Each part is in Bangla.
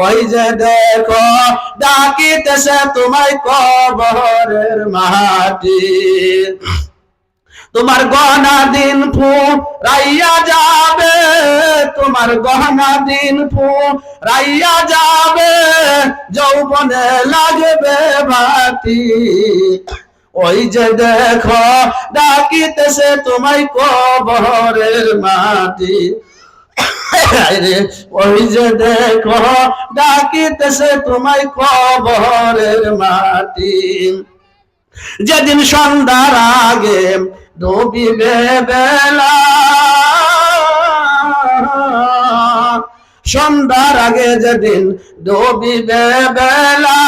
ওই যে দেখো ডাকিতেছে তোমায় কবরের মাটি, তোমার গহনা দিন ফুরাইয়া যাবে, তোমার গহনা দিন ফুরাইয়া যাবে, যৌবনে লাগবে ভাতি। ওই যে দেখো ডাকিতেছে তোমায় কবরের মাটি, ওই যে দেখো ডাকিতেছে তোমায় কবরের মাটি। যেদিন সন্ধ্যার আগে ডুবিবে বেলা, সন্ধ্যার আগে যেদিন ডুবিবে বেলা,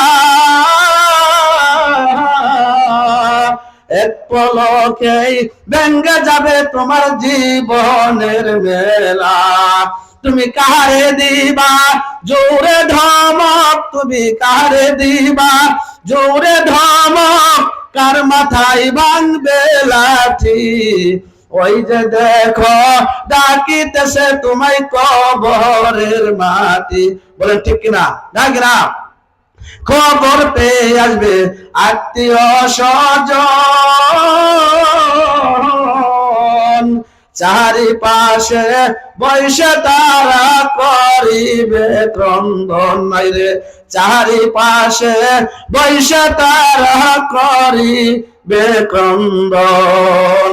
এক পলকেই ভেঙে যাবে তোমার জীবনের মেলা। তুমি কারে দিবা জোরে ধমক, তুমি কারে দিবা জোরে ধমক, কার মাথায় ভাঙবে লাঠি। ওই যে দেখো ডাকিতেছে তোমায় কবরের মাটি। বলেন ঠিক কিনা, না কিনা? খবর পেয়ে আসবে আত্মীয় স্বজন, চারিপাশে বৈশে তারা করিবে ক্রন্দন। মাইরে চারিপাশে বৈশে তারা করিবে ক্রন্দন।